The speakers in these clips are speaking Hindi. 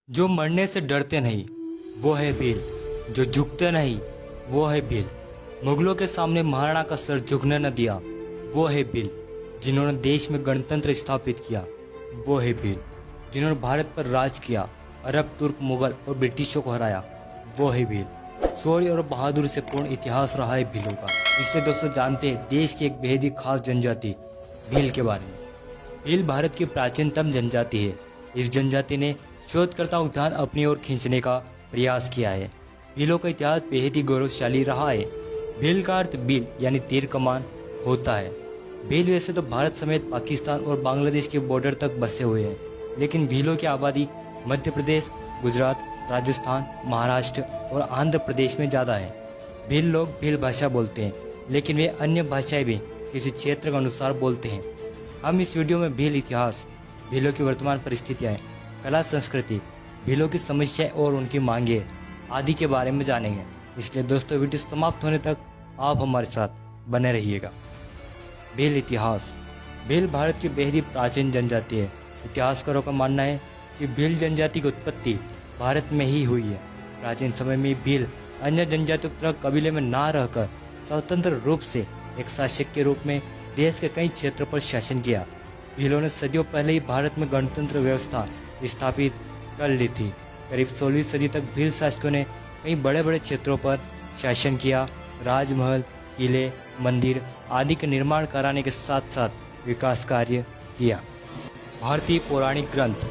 जो मरने से डरते नहीं वो है भील, जो झुकते नहीं वो है भील। मुगलों के सामने महाराणा का सर झुकने न दिया वो है भील। जिन्होंने देश में गणतंत्र स्थापित किया वो है भील। जिन्होंने भारत पर राज किया, अरब, तुर्क, मुगल और ब्रिटिशों को हराया वो है भील। शौर्य और बहादुरी से पूर्ण इतिहास रहा है भीलों का। इसलिए दोस्तों जानते हैं देश की एक बेहद ही खास जनजाति भील के बारे में। भील भारत की प्राचीनतम जनजाति है। इस जनजाति ने शोधकर्ताओं ध्यान अपनी ओर खींचने का प्रयास किया है। भीलों का इतिहास बेहद ही गौरवशाली रहा है। भील का अर्थ भील यानी तीर कमान होता है। भील वैसे तो भारत समेत पाकिस्तान और बांग्लादेश के बॉर्डर तक बसे हुए हैं, लेकिन भीलों की आबादी मध्य प्रदेश, गुजरात, राजस्थान, महाराष्ट्र और आंध्र प्रदेश में ज़्यादा है। भील लोग भील भाषा बोलते हैं, लेकिन वे अन्य भाषाएं भी किसी क्षेत्र के अनुसार बोलते हैं। हम इस वीडियो में भील इतिहास, भीलों की वर्तमान परिस्थितियाँ, कला, संस्कृति, भीलों की समस्याएं और उनकी मांगें आदि के बारे में जानेंगे। इसलिए दोस्तों वीडियो समाप्त होने तक आप हमारे साथ बने रहिएगा। भील इतिहास। भील भारत की बेहद ही प्राचीन जनजाति है। इतिहासकारों का मानना है कि भील जनजाति की उत्पत्ति भारत में ही हुई है। प्राचीन समय में भील अन्य जनजातियों की तरह कबीले में ना रहकर स्वतंत्र रूप से एक शासक के रूप में देश के कई क्षेत्रों पर शासन किया। भीलों ने सदियों पहले ही भारत में गणतंत्र व्यवस्था स्थापित कर ली थी। करीब 16वीं सदी तक भील शासकों ने कई बड़े बड़े क्षेत्रों पर शासन किया। राजमहल, किले, मंदिर आदि के निर्माण कराने के साथ साथ विकास कार्य किया। भारतीय पौराणिक ग्रंथ।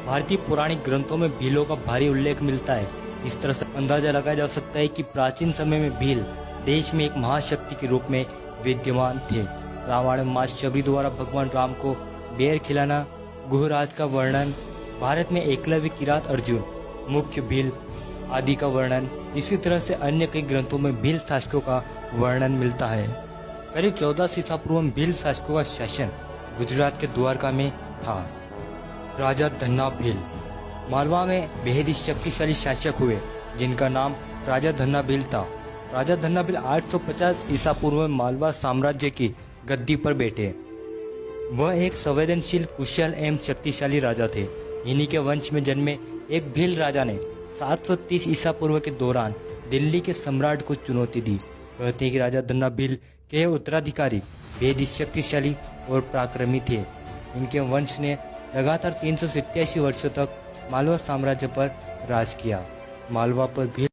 भारतीय पौराणिक ग्रंथों में भीलों का भारी उल्लेख मिलता है। इस तरह से अंदाजा लगाया जा सकता है कि प्राचीन समय में भील देश में एक महाशक्ति के रूप में विद्यमान थे। रामायण में मां शबरी द्वारा भगवान राम को बेर खिलाना, गुहराज का वर्णन, भारत में एकलव्य, किरात अर्जुन, मुख्य भील आदि का वर्णन, इसी तरह से अन्य कई ग्रंथों में भील शासकों का वर्णन मिलता है। करीब 14 ईसा पूर्व में भील शासकों का शासन गुजरात के द्वारका में था। राजा धन्ना भील मालवा में बेहद ही शक्तिशाली शासक हुए, जिनका नाम राजा धन्ना भील था। राजा धन्ना भील 850 ईसा पूर्व में मालवा साम्राज्य की गद्दी पर बैठे। वह एक संवेदनशील, कुशल एवं शक्तिशाली राजा थे। इन्हीं के वंश में जन्मे एक भील राजा ने 730 ईसा पूर्व के दौरान दिल्ली के सम्राट को चुनौती दी। कहते हैं कि राजा धन्ना भील के उत्तराधिकारी बेहद ही शक्तिशाली और पराक्रमी थे। इनके वंश ने लगातार 387 वर्षों तक मालवा साम्राज्य पर राज किया। मालवा पर भील